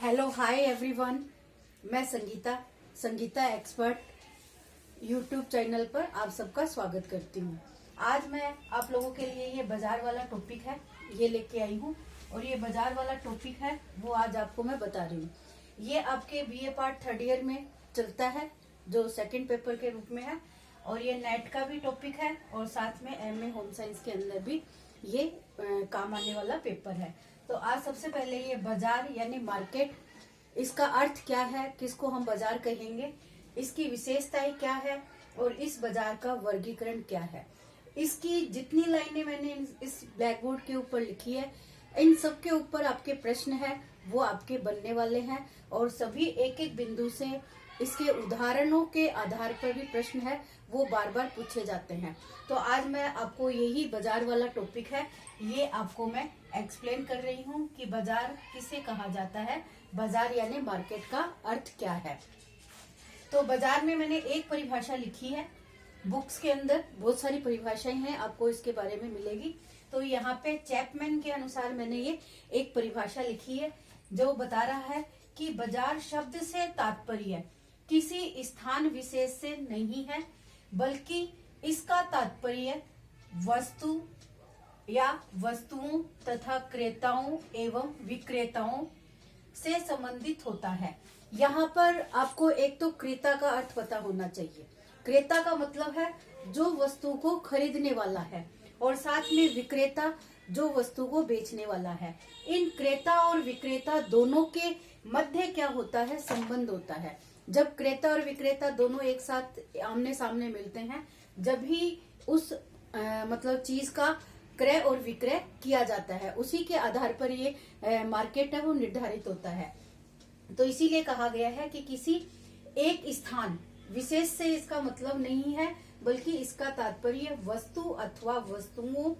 Hello hi everyone. मैं Sangeeta expert YouTube channel पर आप सबका स्वागत करती हूँ। आज मैं आप लोगों के लिए ये बाजार वाला टॉपिक है ये लेके आई हूँ और ये बाजार वाला टॉपिक है वो आज आपको मैं बता रही हूँ। ये आपके बीए पार्ट थर्ड ईयर में चलता है जो सेकंड पेपर के रूप में है और ये नेट का भी टॉपिक है और साथ में एमए होम साइंस के अंदर भी ये काम आने वाला पेपर है। तो आज सबसे पहले ये बाजार यानी मार्केट, इसका अर्थ क्या है, किसको हम बाजार कहेंगे, इसकी विशेषताएं क्या है और इस बाजार का वर्गीकरण क्या है। इसकी जितनी लाइनें मैंने इस ब्लैक बोर्ड के ऊपर लिखी है इन सब के ऊपर आपके प्रश्न है वो आपके बनने वाले हैं और सभी एक एक बिंदु से इसके उदाहरणों के आधार पर भी प्रश्न है वो बार बार पूछे जाते हैं। तो आज मैं आपको यही बाजार वाला टॉपिक है ये आपको मैं एक्सप्लेन कर रही हूँ कि बाजार किसे कहा जाता है, बाजार यानी मार्केट का अर्थ क्या है। तो बाजार में मैंने एक परिभाषा लिखी है, बुक्स के अंदर बहुत सारी परिभाषाएं हैं आपको इसके बारे में मिलेगी। तो यहाँ पे चैपमैन के अनुसार मैंने ये एक परिभाषा लिखी है जो बता रहा है कि बाजार शब्द से तात्पर्य किसी स्थान विशेष से नहीं है बल्कि इसका तात्पर्य वस्तु या वस्तुओं तथा क्रेताओं एवं विक्रेताओं से संबंधित होता है। यहाँ पर आपको एक तो क्रेता का अर्थ पता होना चाहिए। क्रेता का मतलब है जो वस्तु को खरीदने वाला है और साथ में विक्रेता जो वस्तु को बेचने वाला है। इन क्रेता और विक्रेता दोनों के मध्य क्या होता है, संबंध होता है। जब क्रेता और विक्रेता दोनों एक साथ आमने सामने मिलते हैं जब ही उस मतलब चीज का क्रय और विक्रय किया जाता है, उसी के आधार पर ये मार्केट है वो निर्धारित होता है। तो इसीलिए कहा गया है कि किसी एक स्थान विशेष से इसका मतलब नहीं है बल्कि इसका तात्पर्य वस्तु अथवा वस्तुओं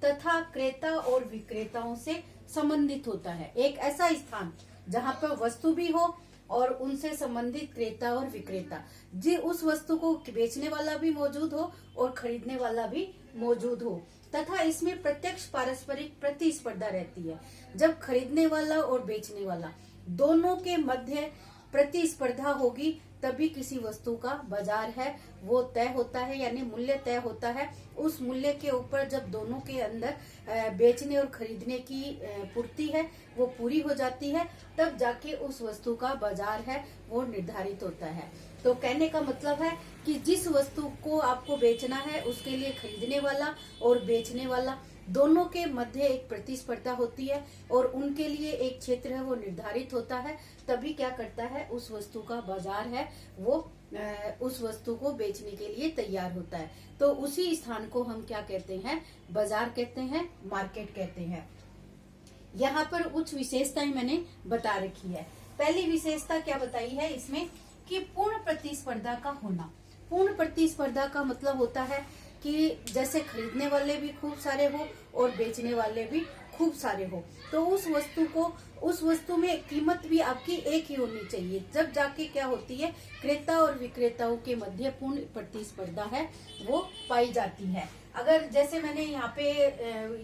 तथा क्रेता और विक्रेताओं से संबंधित होता है। एक ऐसा स्थान जहाँ पर वस्तु भी हो और उनसे संबंधित क्रेता और विक्रेता, जी उस वस्तु को बेचने वाला भी मौजूद हो और खरीदने वाला भी मौजूद हो तथा इसमें प्रत्यक्ष पारस्परिक प्रतिस्पर्धा रहती है। जब खरीदने वाला और बेचने वाला दोनों के मध्य प्रतिस्पर्धा होगी तभी किसी वस्तु का बाजार है वो तय होता है यानी मूल्य तय होता है। उस मूल्य के ऊपर जब दोनों के अंदर बेचने और खरीदने की पूर्ति है वो पूरी हो जाती है तब जाके उस वस्तु का बाजार है वो निर्धारित होता है। तो कहने का मतलब है कि जिस वस्तु को आपको बेचना है उसके लिए खरीदने वाला और बेचने वाला दोनों के मध्य एक प्रतिस्पर्धा होती है और उनके लिए एक क्षेत्र है वो निर्धारित होता है। तभी क्या करता है उस वस्तु का बाजार है वो उस वस्तु को बेचने के लिए तैयार होता है। तो उसी स्थान को हम क्या कहते हैं, बाजार कहते हैं, मार्केट कहते हैं। यहाँ पर कुछ विशेषताएं मैंने बता रखी है। पहली विशेषता क्या बताई है इसमें कि पूर्ण प्रतिस्पर्धा का होना। पूर्ण प्रतिस्पर्धा का मतलब होता है कि जैसे खरीदने वाले भी खूब सारे हो और बेचने वाले भी खूब सारे हो तो उस वस्तु में कीमत भी आपकी एक ही होनी चाहिए। जब जाके क्या होती है क्रेता और विक्रेताओं के मध्य पूर्ण प्रतिस्पर्धा है वो पाई जाती है। अगर जैसे मैंने यहाँ पे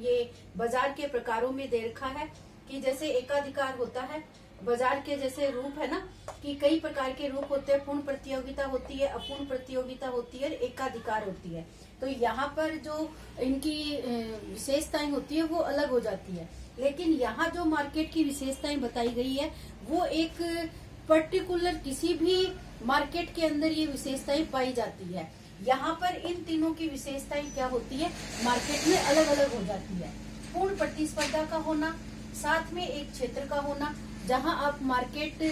ये बाजार के प्रकारों में दे रखा है कि जैसे एकाधिकार होता है, बाजार के जैसे रूप है ना कि कई प्रकार के रूप होते हैं, पूर्ण प्रतियोगिता होती है, अपूर्ण प्रतियोगिता होती है, एकाधिकार होती है। तो यहाँ पर जो इनकी विशेषताएं होती है वो अलग हो जाती है। लेकिन यहाँ जो मार्केट की विशेषताएं बताई गई है वो एक पर्टिकुलर किसी भी मार्केट के अंदर ये विशेषताएं पाई जाती है। यहाँ पर इन तीनों की विशेषताएं क्या होती है मार्केट में अलग अलग हो जाती है। पूर्ण प्रतिस्पर्धा का होना, साथ में एक क्षेत्र का होना जहाँ आप मार्केट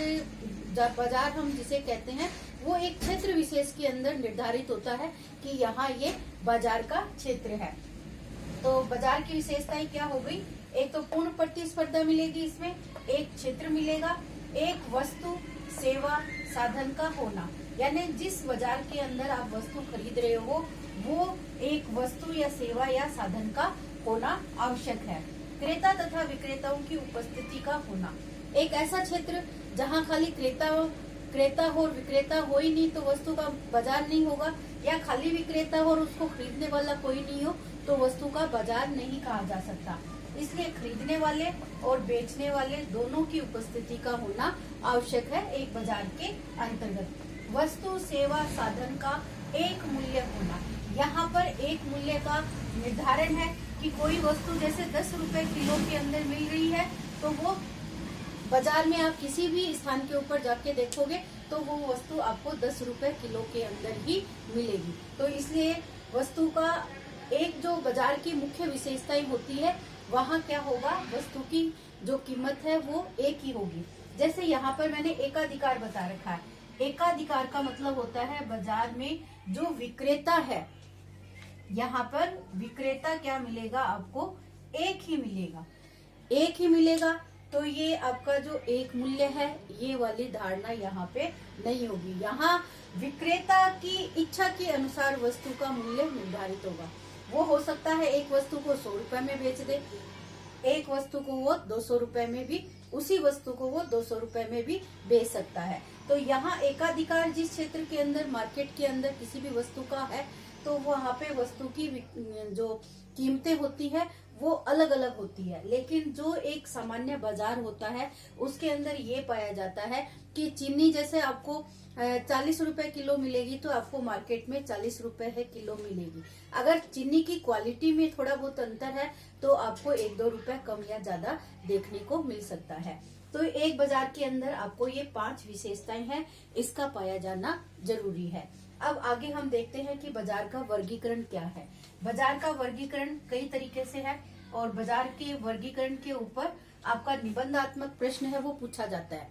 बाजार हम जिसे कहते हैं वो एक क्षेत्र विशेष के अंदर निर्धारित होता है कि यहाँ ये बाजार का क्षेत्र है। तो बाजार की विशेषताएं क्या हो गई, एक तो पूर्ण प्रतिस्पर्धा मिलेगी, इसमें एक क्षेत्र मिलेगा, एक वस्तु सेवा साधन का होना यानी जिस बाजार के अंदर आप वस्तु खरीद रहे हो वो एक वस्तु या सेवा या साधन का होना आवश्यक है। क्रेता तथा विक्रेताओं की उपस्थिति का होना, एक ऐसा क्षेत्र जहाँ खाली क्रेता हो और विक्रेता हो ही नहीं तो वस्तु का बाजार नहीं होगा, या खाली विक्रेता हो और उसको खरीदने वाला कोई नहीं हो तो वस्तु का बाजार नहीं कहा जा सकता। इसलिए खरीदने वाले और बेचने वाले दोनों की उपस्थिति का होना आवश्यक है एक बाजार के अंतर्गत। वस्तु सेवा साधन का एक मूल्य होना, यहाँ पर एक मूल्य का निर्धारण है कि कोई वस्तु जैसे 10 रुपए किलो के अंदर मिल रही है, तो वो बाजार में आप किसी भी स्थान के ऊपर जाके देखोगे तो वो वस्तु आपको 10 रुपए किलो के अंदर ही मिलेगी। तो इसलिए वस्तु का एक जो बाजार की मुख्य विशेषताएं होती है, वहाँ क्या होगा, वस्तु की जो कीमत है वो एक ही होगी। जैसे यहाँ पर मैंने एकाधिकार बता रखा है। एकाधिकार का मतलब होता है बाजार में जो विक्रेता है, यहाँ पर विक्रेता क्या मिलेगा, आपको एक ही मिलेगा, एक ही मिलेगा। तो ये आपका जो एक मूल्य है, ये वाली धारणा यहाँ पे नहीं होगी। यहाँ विक्रेता की इच्छा के अनुसार वस्तु का मूल्य निर्धारित होगा। वो हो सकता है एक वस्तु को 100 रुपए में बेच दे, एक वस्तु को वो 200 रुपए में भी, उसी वस्तु को वो 200 रुपए में भी बेच सकता है। तो यहाँ एकाधिकार जिस क्षेत्र के अंदर, मार्केट के अंदर किसी भी वस्तु का है, तो वहाँ पे वस्तु की जो कीमतें होती है वो अलग अलग होती है। लेकिन जो एक सामान्य बाजार होता है, उसके अंदर ये पाया जाता है कि चीनी जैसे आपको 40 रुपए किलो मिलेगी, तो आपको मार्केट में 40 रुपए है किलो मिलेगी। अगर चीनी की क्वालिटी में थोड़ा बहुत अंतर है, तो आपको 1-2 रुपए कम या ज्यादा देखने को मिल सकता है। तो एक बाजार के अंदर आपको ये 5 विशेषताएं हैं, इसका पाया जाना जरूरी है। अब आगे हम देखते हैं कि बाजार का वर्गीकरण क्या है। बाजार का वर्गीकरण कई तरीके से है, और बाजार के वर्गीकरण के ऊपर आपका निबंधात्मक प्रश्न है वो पूछा जाता है।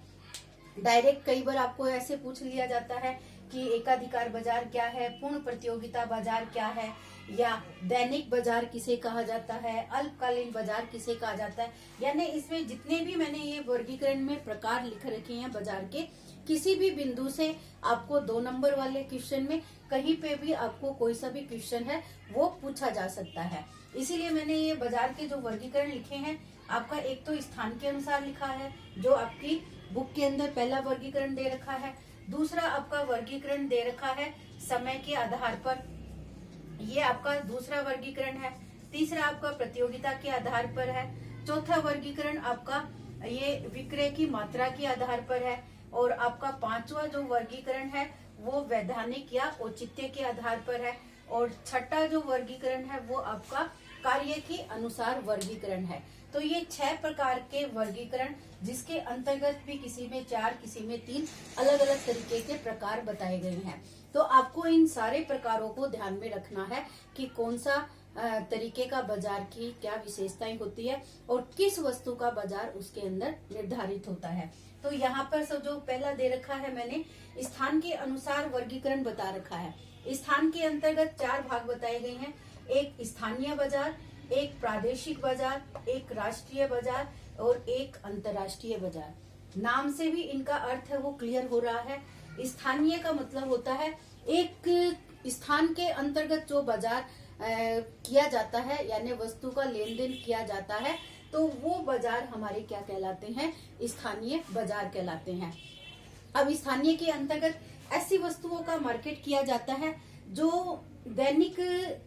डायरेक्ट कई बार आपको ऐसे पूछ लिया जाता है कि एकाधिकार बाजार क्या है, पूर्ण प्रतियोगिता बाजार क्या है, या दैनिक बाजार किसे कहा जाता है, अल्पकालीन बाजार किसे कहा जाता है। यानी इसमें जितने भी मैंने ये वर्गीकरण में प्रकार लिख रखे हैं बाजार के, किसी भी बिंदु से आपको 2 नंबर वाले क्वेश्चन में कहीं पे भी आपको कोई सा भी क्वेश्चन है वो पूछा जा सकता है। इसीलिए मैंने ये बाजार के जो वर्गीकरण लिखे हैं, आपका एक तो स्थान के अनुसार लिखा है, जो आपकी बुक के अंदर पहला वर्गीकरण दे रखा है। दूसरा आपका वर्गीकरण दे रखा है समय के आधार पर, ये आपका दूसरा वर्गीकरण है। तीसरा आपका प्रतियोगिता के आधार पर है। चौथा वर्गीकरण आपका ये विक्रय की मात्रा के आधार पर है। और आपका 5वां जो वर्गीकरण है वो वैधानिक या औचित्य के आधार पर है। और छठा जो वर्गीकरण है वो आपका कार्य के अनुसार वर्गीकरण है। तो ये 6 प्रकार के वर्गीकरण, जिसके अंतर्गत भी किसी में 4, किसी में 3 अलग अलग तरीके के प्रकार बताए गए हैं। तो आपको इन सारे प्रकारों को ध्यान में रखना है कि कौन सा तरीके का बाजार की क्या विशेषताएं होती है और किस वस्तु का बाजार उसके अंदर निर्धारित होता है। तो यहाँ पर सब जो पहला दे रखा है मैंने, स्थान के अनुसार वर्गीकरण बता रखा है। स्थान के अंतर्गत 4 भाग बताए गए हैं। एक स्थानीय बाजार, एक प्रादेशिक बाजार, एक राष्ट्रीय बाजार और एक अंतर्राष्ट्रीय बाजार। नाम से भी इनका अर्थ है वो क्लियर हो रहा है। स्थानीय का मतलब होता है एक स्थान के अंतर्गत जो बाजार किया जाता है, यानी वस्तु का लेन देन किया जाता है, तो वो बाजार हमारे क्या कहलाते हैं, स्थानीय बाजार कहलाते हैं। अब स्थानीय के अंतर्गत ऐसी वस्तुओं का मार्केट किया जाता है जो दैनिक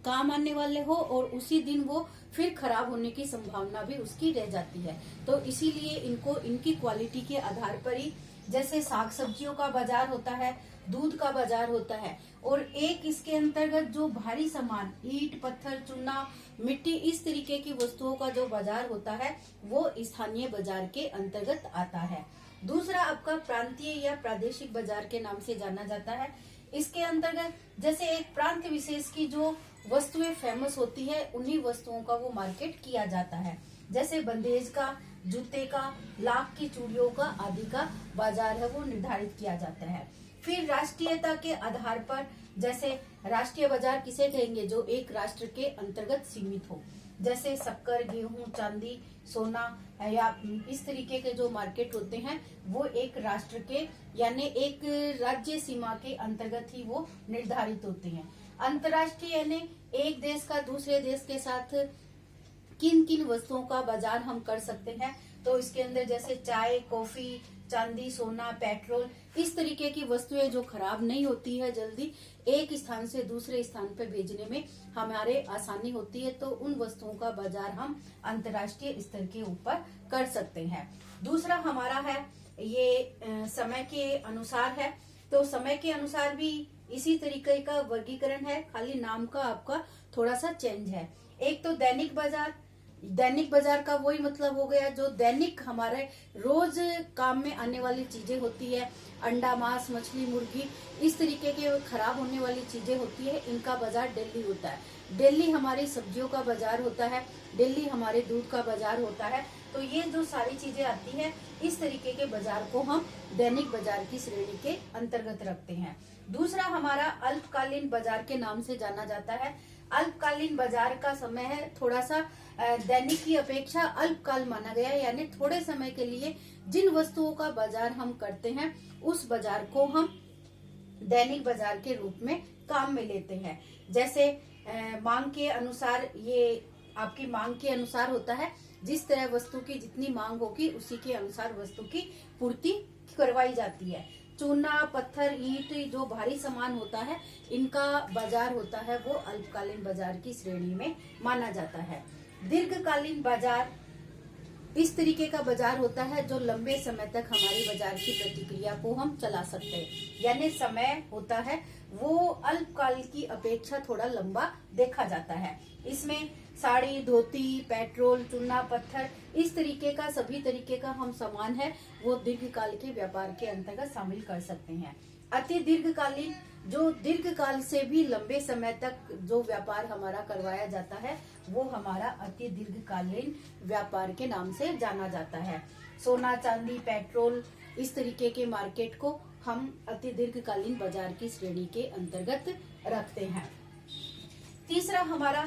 काम आने वाले हो और उसी दिन वो फिर खराब होने की संभावना भी उसकी रह जाती है। तो इसीलिए इनको इनकी क्वालिटी के आधार पर ही, जैसे साग सब्जियों का बाजार होता है, दूध का बाजार होता है, और एक इसके अंतर्गत जो भारी सामान, ईंट, पत्थर, चूना, मिट्टी, इस तरीके की वस्तुओं का जो बाजार होता है वो स्थानीय बाजार के अंतर्गत आता है। दूसरा आपका प्रांतीय या प्रादेशिक बाजार के नाम से जाना जाता है। इसके अंतर्गत जैसे एक प्रांत विशेष की जो वस्तुएं फेमस होती है, उन्हीं वस्तुओं का वो मार्केट किया जाता है। जैसे बंदेज का, जूते का, लाख की चूड़ियों का आदि का बाजार है वो निर्धारित किया जाता है। फिर राष्ट्रीयता के आधार पर, जैसे राष्ट्रीय बाजार किसे कहेंगे, जो एक राष्ट्र के अंतर्गत सीमित हो, जैसे शक्कर, गेहूं, चांदी, सोना, या इस तरीके के जो मार्केट होते हैं वो एक राष्ट्र के यानी एक राज्य सीमा के अंतर्गत ही वो निर्धारित होते हैं। अंतर्राष्ट्रीय यानी एक देश का दूसरे देश के साथ किन किन वस्तुओं का बाजार हम कर सकते हैं, तो इसके अंदर जैसे चाय, कॉफी, चांदी, सोना, पेट्रोल, इस तरीके की वस्तुएं जो खराब नहीं होती है जल्दी, एक स्थान से दूसरे स्थान पर भेजने में हमारे आसानी होती है, तो उन वस्तुओं का बाजार हम अंतर्राष्ट्रीय स्तर के ऊपर कर सकते हैं। दूसरा हमारा है ये समय के अनुसार है। तो समय के अनुसार भी इसी तरीके का वर्गीकरण है, खाली नाम का आपका थोड़ा सा चेंज है। एक तो दैनिक बाजार, दैनिक बाजार का वही मतलब हो गया जो दैनिक हमारे रोज काम में आने वाली चीजें होती है, अंडा, मांस, मछली, मुर्गी, इस तरीके के खराब होने वाली चीजें होती है, इनका बाजार डेली होता है। डेली हमारी सब्जियों का बाजार होता है, डेली हमारे दूध का बाजार होता है। तो ये जो सारी चीजें आती है, इस तरीके के बाजार को हम दैनिक बाजार की श्रेणी के अंतर्गत रखते हैं। दूसरा हमारा अल्पकालीन बाजार के नाम से जाना जाता है। अल्पकालीन बाजार का समय है थोड़ा सा दैनिक की अपेक्षा अल्पकाल माना गया है, यानी थोड़े समय के लिए जिन वस्तुओं का बाजार हम करते हैं उस बाजार को हम दैनिक बाजार के रूप में काम में लेते हैं। जैसे मांग के अनुसार, ये आपकी मांग के अनुसार होता है, जिस तरह वस्तु की जितनी मांग होगी उसी के अनुसार वस्तु की पूर्ति करवाई जाती है। चूना, पत्थर, ईंट, जो भारी सामान होता है, इनका बाजार होता है वो अल्पकालीन बाजार की श्रेणी में माना जाता है। दीर्घकालीन बाजार इस तरीके का बाजार होता है जो लंबे समय तक हमारी बाजार की प्रतिक्रिया को हम चला सकते हैं, यानी समय होता है वो अल्पकाल की अपेक्षा थोड़ा लंबा देखा जाता है। इसमें साड़ी, धोती, पेट्रोल, चूना, पत्थर, इस तरीके का सभी तरीके का हम सामान है वो दीर्घकाल के व्यापार के अंतर्गत शामिल कर सकते हैं। अति दीर्घकालीन, जो दीर्घकाल से भी लंबे समय तक जो व्यापार हमारा करवाया जाता है वो हमारा अति दीर्घकालीन व्यापार के नाम से जाना जाता है। सोना, चांदी, पेट्रोल, इस तरीके के मार्केट को हम अति दीर्घकालीन बाजार की श्रेणी के अंतर्गत रखते हैं। तीसरा हमारा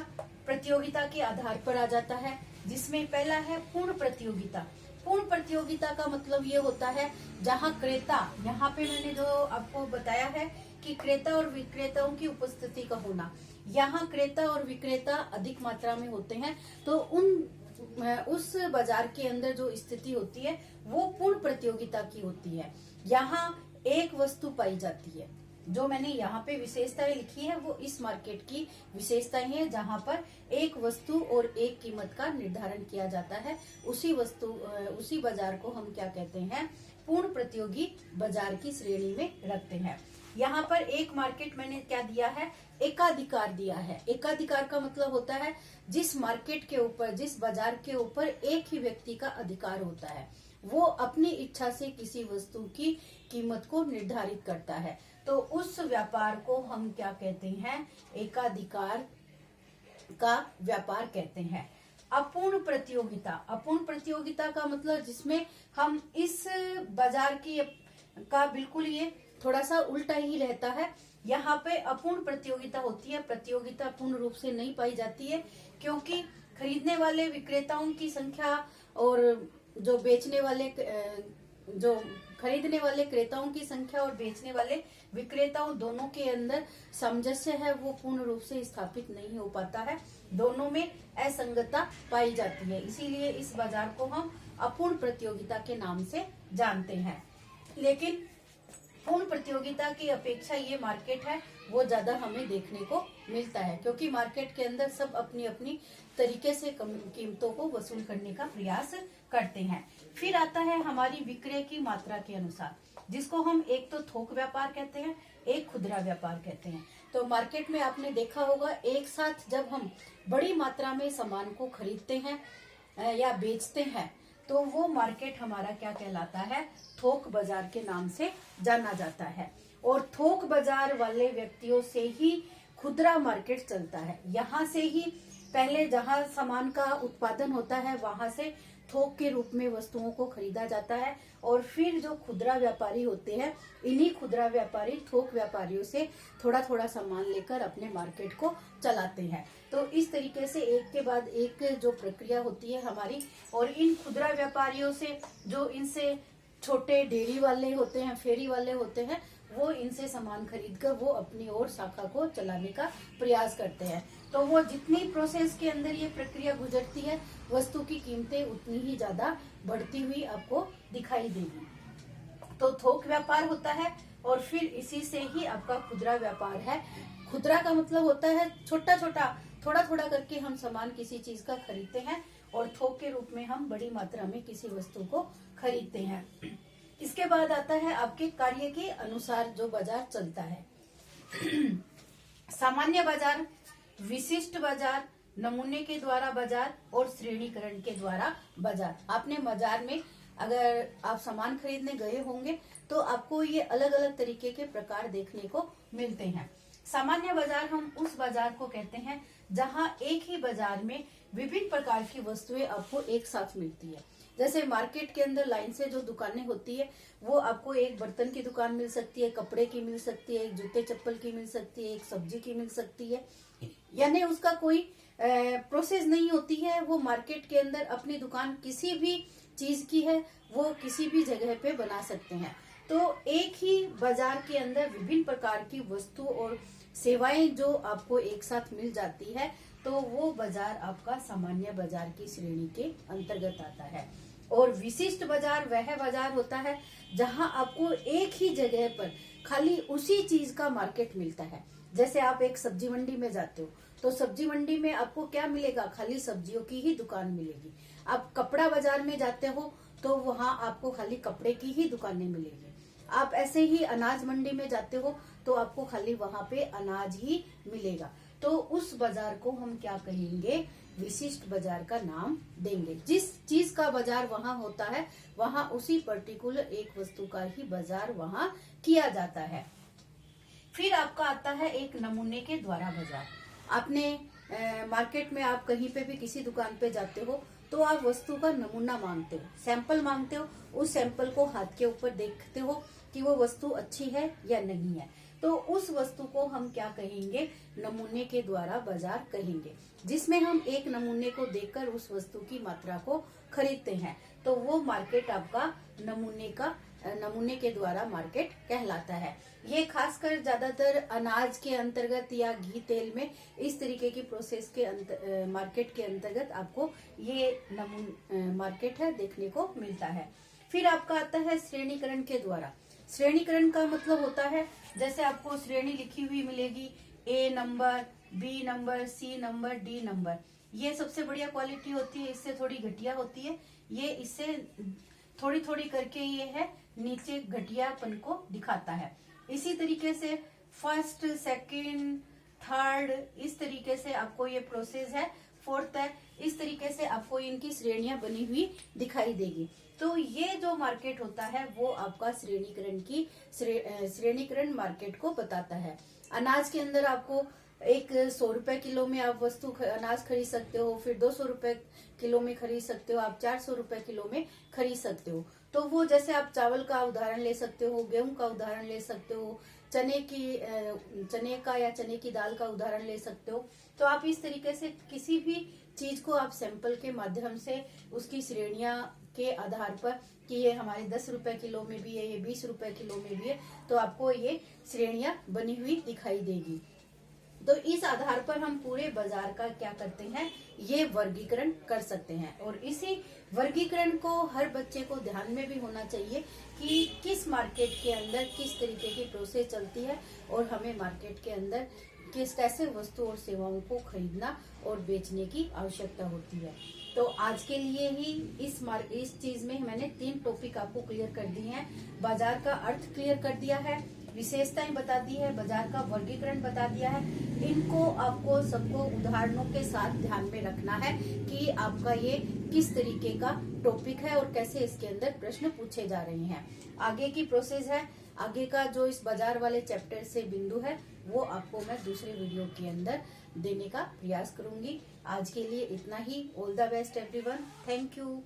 प्रतियोगिता के आधार पर आ जाता है, जिसमें पहला है पूर्ण प्रतियोगिता। पूर्ण प्रतियोगिता का मतलब ये होता है जहां क्रेता, यहाँ पे मैंने जो आपको बताया है कि क्रेता और विक्रेताओं की उपस्थिति का होना, यहाँ क्रेता और विक्रेता अधिक मात्रा में होते हैं, तो उस बाजार के अंदर जो स्थिति होती है वो पूर्ण प्रतियोगिता की होती है। यहाँ एक वस्तु पाई जाती है। जो मैंने यहाँ पे विशेषताएं लिखी है वो इस मार्केट की विशेषताएं हैं, जहाँ पर एक वस्तु और एक कीमत का निर्धारण किया जाता है। उसी बाजार को हम क्या कहते हैं, पूर्ण प्रतियोगी बाजार की श्रेणी में रखते हैं। यहाँ पर एक मार्केट मैंने क्या दिया है, एकाधिकार दिया है। एकाधिकार का मतलब होता है जिस मार्केट के ऊपर, जिस बाजार के ऊपर एक ही व्यक्ति का अधिकार होता है, वो अपनी इच्छा से किसी वस्तु की कीमत को निर्धारित करता है, तो उस व्यापार को हम क्या कहते हैं, एकाधिकार का व्यापार कहते हैं। अपूर्ण प्रतियोगिता, अपूर्ण प्रतियोगिता का मतलब जिसमें हम इस बाजार की का बिल्कुल ये थोड़ा सा उल्टा ही रहता है। यहाँ पे अपूर्ण प्रतियोगिता होती है, प्रतियोगिता पूर्ण रूप से नहीं पाई जाती है, क्योंकि खरीदने वाले विक्रेताओं की संख्या और जो खरीदने वाले क्रेताओं की संख्या और बेचने वाले विक्रेताओं दोनों के अंदर सामंजस्य है वो पूर्ण रूप से स्थापित नहीं हो पाता है, दोनों में असंगतता पाई जाती है। इसीलिए इस बाजार को हम अपूर्ण प्रतियोगिता के नाम से जानते हैं। लेकिन पूर्ण प्रतियोगिता की अपेक्षा ये मार्केट है वो ज्यादा हमें देखने को मिलता है, क्योंकि मार्केट के अंदर सब अपनी अपनी तरीके से कीमतों को वसूल करने का प्रयास करते हैं। फिर आता है हमारी विक्रय की मात्रा के अनुसार, जिसको हम एक तो थोक व्यापार कहते हैं, एक खुदरा व्यापार कहते हैं। तो मार्केट में आपने देखा होगा एक साथ जब हम बड़ी मात्रा में सामान को खरीदते हैं या बेचते हैं तो वो मार्केट हमारा क्या कहलाता है, थोक बाजार के नाम से जाना जाता है। और थोक बाजार वाले व्यक्तियों से ही खुदरा मार्केट चलता है। यहाँ से ही पहले जहाँ सामान का उत्पादन होता है वहां से थोक के रूप में वस्तुओं को खरीदा जाता है, और फिर जो खुदरा व्यापारी होते हैं, इन्हीं खुदरा व्यापारी थोक व्यापारियों से थोड़ा थोड़ा सामान लेकर अपने मार्केट को चलाते हैं। तो इस तरीके से एक के बाद एक जो प्रक्रिया होती है हमारी, और इन खुदरा व्यापारियों से जो इनसे छोटे डेयरी वाले होते हैं, फेरी वाले होते हैं, वो इनसे सामान खरीदकर वो अपनी और शाखा को चलाने का प्रयास करते हैं। तो वो जितनी प्रोसेस के अंदर ये प्रक्रिया गुजरती है, वस्तु की कीमतें उतनी ही ज्यादा बढ़ती हुई आपको दिखाई देगी। तो थोक व्यापार होता है, और फिर इसी से ही आपका खुदरा व्यापार है। खुदरा का मतलब होता है छोटा छोटा, थोड़ा थोड़ा करके हम सामान किसी चीज का खरीदते हैं, और थोक के रूप में हम बड़ी मात्रा में किसी वस्तु को खरीदते हैं। इसके बाद आता है आपके कार्य के अनुसार जो बाजार चलता है। सामान्य बाजार, विशिष्ट बाजार, नमूने के द्वारा बाजार और श्रेणीकरण के द्वारा बाजार। आपने बाजार में अगर आप सामान खरीदने गए होंगे तो आपको ये अलग अलग तरीके के प्रकार देखने को मिलते हैं। सामान्य बाजार हम उस बाजार को कहते हैं जहां एक ही बाजार में विभिन्न प्रकार की वस्तुएं आपको एक साथ मिलती है। जैसे मार्केट के अंदर लाइन से जो दुकानें होती है, वो आपको एक बर्तन की दुकान मिल सकती है, कपड़े की मिल सकती है, एक जूते चप्पल की मिल सकती है, एक सब्जी की मिल सकती है। यानी उसका कोई प्रोसेस नहीं होती है। वो मार्केट के अंदर अपनी दुकान किसी भी चीज की है, वो किसी भी जगह पे बना सकते हैं। तो एक ही बाजार के अंदर विभिन्न प्रकार की वस्तु और सेवाएं जो आपको एक साथ मिल जाती है, तो वो बाजार आपका सामान्य बाजार की श्रेणी के अंतर्गत आता है। और विशिष्ट बाजार वह बाजार होता है जहां आपको एक ही जगह पर खाली उसी चीज का मार्केट मिलता है। जैसे आप एक सब्जी मंडी में जाते हो तो सब्जी मंडी में आपको क्या मिलेगा, खाली सब्जियों की ही दुकान मिलेगी। आप कपड़ा बाजार में जाते हो तो वहां आपको खाली कपड़े की ही दुकानें मिलेगी। आप ऐसे ही अनाज मंडी में जाते हो तो आपको खाली वहां पे अनाज ही मिलेगा। तो उस बाजार को हम क्या कहेंगे, विशिष्ट बाजार का नाम देंगे। जिस चीज का बाजार वहां होता है, वहां उसी पर्टिकुलर एक वस्तु का ही बाजार वहां किया जाता है। फिर आपका आता है एक नमूने के द्वारा बाजार। आपने मार्केट में आप कहीं पे भी किसी दुकान पे जाते हो तो आप वस्तु का नमूना मांगते हो, सैंपल मांगते हो। उस सैंपल को हाथ के ऊपर देखते हो कि वो वस्तु अच्छी है या नहीं है। तो उस वस्तु को हम क्या कहेंगे, नमूने के द्वारा बाजार कहेंगे। जिसमें हम एक नमूने को देखकर उस वस्तु की मात्रा को खरीदते हैं, तो वो मार्केट आपका नमूने के द्वारा मार्केट कहलाता है। ये खासकर ज्यादातर अनाज के अंतर्गत या घी तेल में इस तरीके की प्रोसेस के मार्केट के अंतर्गत आपको ये मार्केट है देखने को मिलता है। फिर आपका आता है श्रेणीकरण के द्वारा। श्रेणीकरण का मतलब होता है, जैसे आपको श्रेणी लिखी हुई मिलेगी, A number, B number, C number, D number. ये सबसे बढ़िया क्वालिटी होती है, इससे थोड़ी घटिया होती है। ये इससे थोड़ी थोड़ी करके ये है नीचे घटियापन को दिखाता है। इसी तरीके से फर्स्ट, सेकंड, थर्ड, इस तरीके से आपको ये प्रोसेस है। फोर्थ है, इस तरीके से आपको इनकी श्रेणियां बनी हुई दिखाई देगी। तो ये जो मार्केट होता है वो आपका श्रेणीकरण मार्केट को बताता है। अनाज के अंदर आपको एक 100 रुपए किलो में आप अनाज खरीद सकते हो, फिर 200 रुपए किलो में खरीद सकते हो, आप 400 रुपए किलो में खरीद सकते हो। तो वो जैसे आप चावल का उदाहरण ले सकते हो, गेहूं का उदाहरण ले सकते हो, चने का या चने की दाल का उदाहरण ले सकते हो। तो आप इस तरीके से किसी भी चीज को आप सैंपल के माध्यम से उसकी श्रेणियां के आधार पर कि ये हमारे 10 रुपए किलो में भी है, ये 20 रुपए किलो में भी है, तो आपको ये श्रेणियां बनी हुई दिखाई देगी। तो इस आधार पर हम पूरे बाजार का क्या करते हैं, ये वर्गीकरण कर सकते हैं। और इसी वर्गीकरण को हर बच्चे को ध्यान में भी होना चाहिए कि किस मार्केट के अंदर किस तरीके की प्रोसेस चलती है और हमें मार्केट के अंदर किस कैसे वस्तु और सेवाओं को खरीदना और बेचने की आवश्यकता होती है। तो आज के लिए ही इस चीज में मैंने 3 टॉपिक आपको क्लियर कर दिए हैं। बाजार का अर्थ क्लियर कर दिया है, विशेषताएं बता दी है, बाजार का वर्गीकरण बता दिया है। इनको आपको सबको उदाहरणों के साथ ध्यान में रखना है कि आपका ये किस तरीके का टॉपिक है और कैसे इसके अंदर प्रश्न पूछे जा रहे हैं। आगे की प्रोसेस है, आगे का जो इस बाजार वाले चैप्टर से बिंदु है वो आपको मैं दूसरे वीडियो के अंदर देने का प्रयास करूंगी। आज के लिए इतना ही। All the best everyone, thank you.